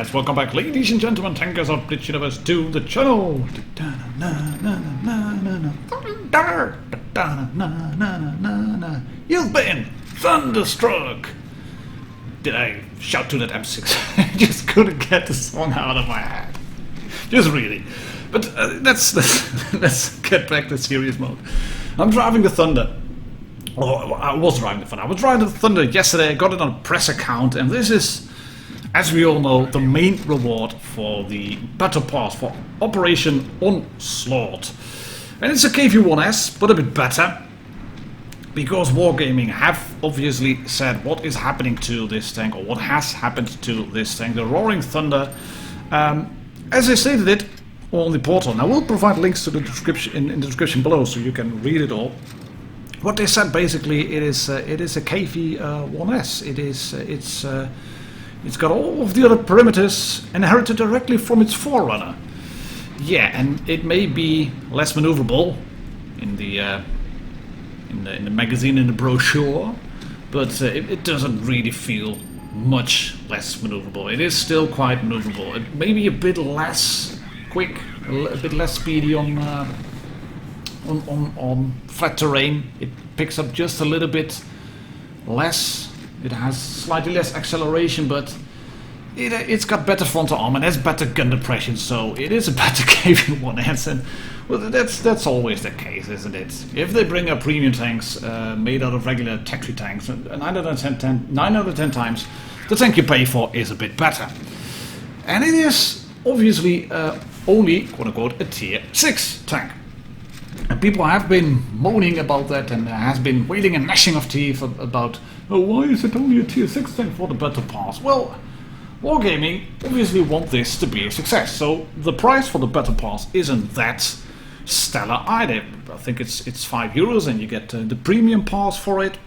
Yes, welcome back, ladies and gentlemen, tankers of Blitz Universe, to the channel. You've been thunderstruck. Did I shout to that M6? I just couldn't get the song out of my head. Just really. But let's get back to serious mode. I'm driving the Thunder. Oh, I was driving the Thunder. I was driving the Thunder yesterday. I got it on a press account, and this is, as we all know, the main reward for the Battle Pass for Operation Onslaught. And it's a KV-1S, but a bit better, because Wargaming have obviously said what is happening to this tank, or what has happened to this tank, the Roaring Thunder. As I stated it on the portal, and I will provide links to the description in the description below, so you can read it all. What they said basically, it is a KV-1S. It's got all of the other parameters inherited directly from its forerunner. Yeah, and it may be less maneuverable in the magazine, in the brochure, but it doesn't really feel much less maneuverable. It is still quite maneuverable. It may be a bit less quick, a bit less speedy on flat terrain. It picks up just a little bit less. It has slightly less acceleration, but it's got better frontal armor and has better gun depression, so it is a better KV-1S. And well, that's always the case, isn't it? If they bring up premium tanks made out of regular taxi tanks, 9 out of 10 times, the tank you pay for is a bit better. And it is obviously only, quote-unquote, a tier 6 tank. And people have been moaning about that, and there has been wailing and gnashing of teeth about, oh, why is it only a tier 6 tank for the Battle Pass? Well, Wargaming obviously want this to be a success, so the price for the Battle Pass isn't that stellar either. I think it's €5, and you get the premium pass for it,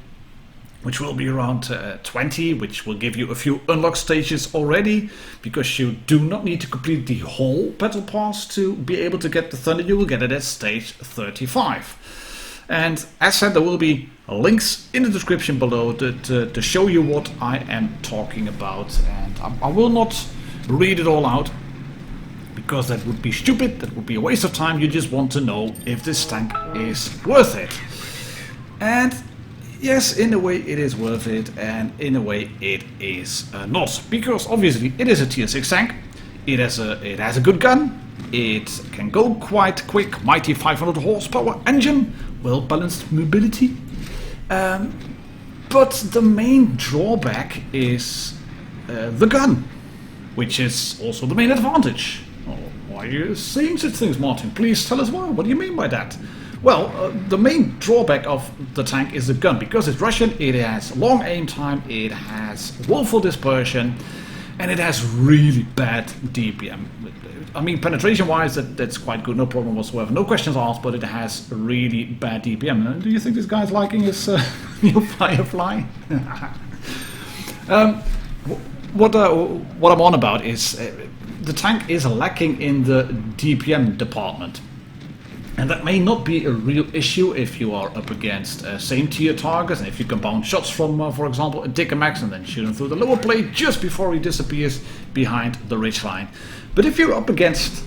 which will be around 20, which will give you a few unlock stages already, because you do not need to complete the whole Battle Pass to be able to get the Thunder. You will get it at stage 35. And as said, there will be links in the description below to show you what I am talking about. And I will not read it all out, because that would be stupid, that would be a waste of time. You just want to know if this tank is worth it. And yes, in a way it is worth it, and in a way it is not. Because obviously it is a tier 6 tank, it has a good gun, it can go quite quick, mighty 500 horsepower engine, well balanced mobility. But the main drawback is the gun, which is also the main advantage. Oh, why are you saying such things, Martin? Please tell us why. What do you mean by that? Well, the main drawback of the tank is the gun. Because it's Russian, it has long aim time, it has woeful dispersion, and it has really bad DPM. I mean, penetration-wise, that's quite good, no problem whatsoever. No questions asked, but it has really bad DPM. Do you think this guy's liking his new Firefly? What I'm on about is the tank is lacking in the DPM department. And that may not be a real issue if you are up against same tier targets, and if you can bounce shots from, for example, a Dicker Max and then shoot him through the lower plate just before he disappears behind the ridgeline. But if you're up against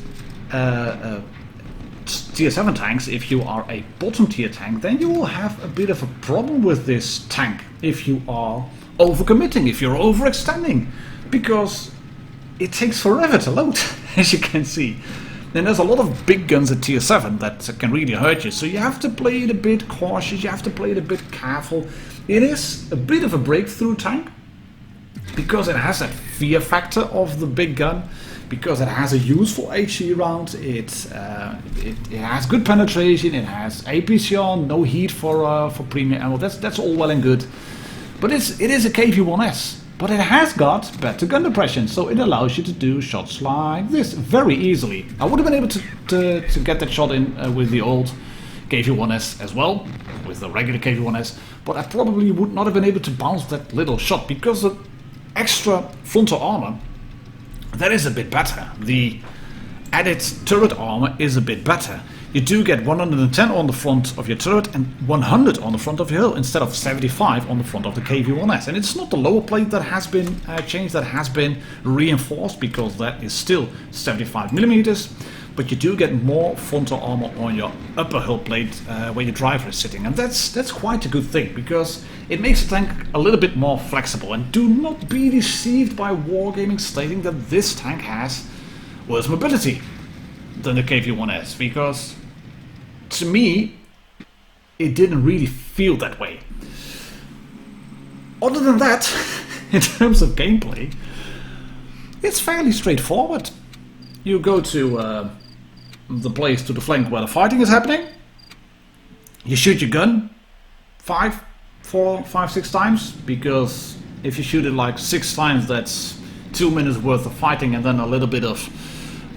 tier 7 tanks, if you are a bottom tier tank, then you will have a bit of a problem with this tank if you are overcommitting, if you're overextending, because it takes forever to load, as you can see. Then there's a lot of big guns at tier 7 that can really hurt you, so you have to play it a bit cautious, you have to play it a bit careful. It is a bit of a breakthrough tank, because it has that fear factor of the big gun, because it has a useful HE round, it has good penetration, it has APC on, no heat for premium ammo, that's all well and good. But it is a KV-1S. But it has got better gun depression, so it allows you to do shots like this very easily. I would have been able to get that shot in with the old KV-1S as well, with the regular KV-1S, but I probably would not have been able to bounce that little shot, because the extra frontal armor, that is a bit better. The added turret armor is a bit better. you do get 110 on the front of your turret and 100 on the front of your hull instead of 75 on the front of the KV-1S. And it's not the lower plate that has been changed, that has been reinforced, because that is still 75 millimeters. But you do get more frontal armor on your upper hull plate where your driver is sitting. And that's quite a good thing, because it makes the tank a little bit more flexible. And do not be deceived by Wargaming stating that this tank has worse mobility than the KV-1S, because to me it didn't really feel that way. Other than that, in terms of gameplay, it's fairly straightforward. You go to the place, to the flank where the fighting is happening, you shoot your gun 5, 6 times, because if you shoot it like 6 times, that's 2 minutes worth of fighting, and then a little bit of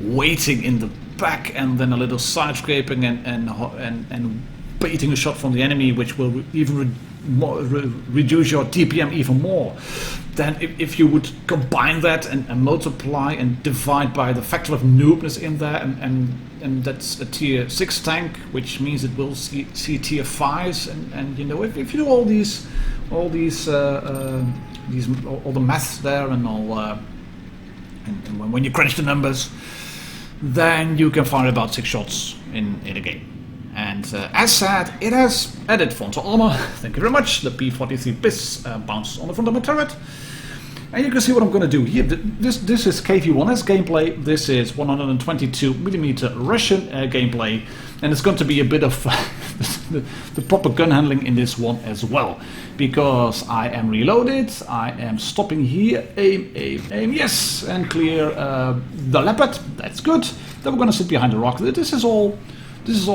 waiting in the back, and then a little side scraping and baiting a shot from the enemy, which will even reduce your DPM even more. Then if you would combine that and multiply and divide by the factor of noobness in there, and that's a tier 6 tank, which means it will see tier 5s, and you know, if you do all the maths there and all, and when you crunch the numbers, then you can find about 6 shots in a game. And as said, it has added frontal armor. Thank you very much. The P-43 Blitz bounces on the front of my turret. And you can see what I'm going to do here. This is KV-1S gameplay. This is 122mm Russian gameplay. And it's going to be a bit of the proper gun handling in this one as well. Because I am reloaded, I am stopping here, aim, yes, and clear the leopard. That's good. Then we're going to sit behind the rock. This is all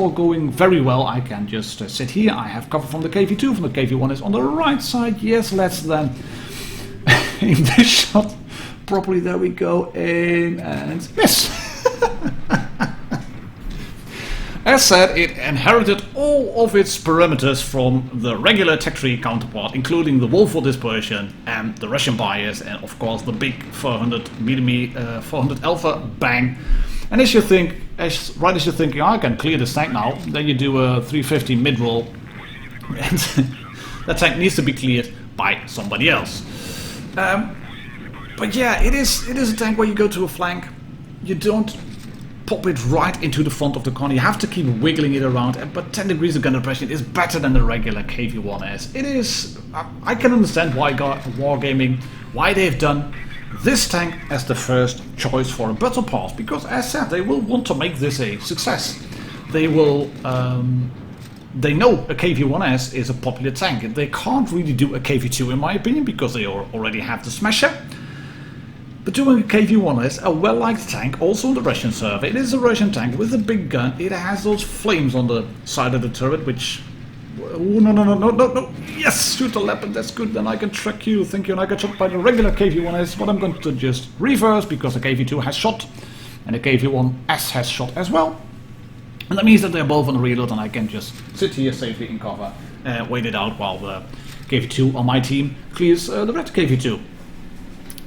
going very well. I can just sit here. I have cover from the KV-2, from the KV-1S on the right side. Yes, let's then aim this shot properly. There we go. Aim and miss. As said, it inherited all of its parameters from the regular Tech Tree counterpart, including the Wolford dispersion and the Russian bias, and of course the big 400mm 400 Alpha bang. And as you think, right as you're thinking, I can clear this tank now, then you do a 350 mid-roll, and that tank needs to be cleared by somebody else. But yeah, it is a tank where you go to a flank, you don't pop it right into the front of the corner, you have to keep wiggling it around, but 10 degrees of gun depression is better than the regular KV-1S. It is, I can understand why Wargaming, why they've done this tank as the first choice for a battle pass, because as said, they will want to make this a success. They will, they know a KV-1S is a popular tank. They can't really do a KV-2 in my opinion, because they already have the Smasher. But doing a KV-1S, a well-liked tank, also on the Russian server. It is a Russian tank with a big gun. It has those flames on the side of the turret, which... Oh, no. Yes, shoot the leopard, that's good. Then I can track you. Thank you, and I get shot by the regular KV-1S. But I'm going to just reverse, because the KV-2 has shot, and the KV-1S has shot as well. And that means that they're both on the reload, and I can just sit here safely in cover, wait it out while the KV-2 on my team clears the red KV-2.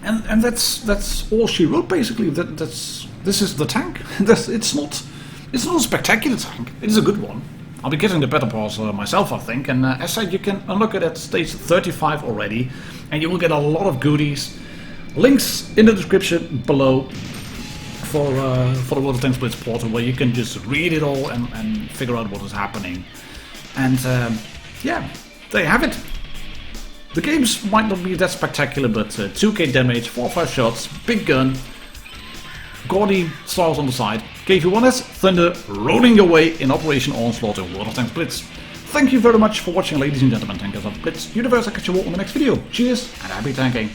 And that's all she wrote basically. This is the tank. It's not a spectacular tank. It is a good one. I'll be getting the better pass myself, I think. And as said, you can unlock it at stage 35 already, and you will get a lot of goodies. Links in the description below for the World of Tanks Blitz portal, where you can just read it all and figure out what is happening. And yeah, there you have it. The games might not be that spectacular, but 2k damage, 4 or 5 shots, big gun, gaudy stars on the side, KV-1S, Thunder rolling away in Operation Onslaught in World of Tanks Blitz. Thank you very much for watching, ladies and gentlemen. Tankers of Blitz Universe. I'll catch you all on the next video. Cheers and happy tanking.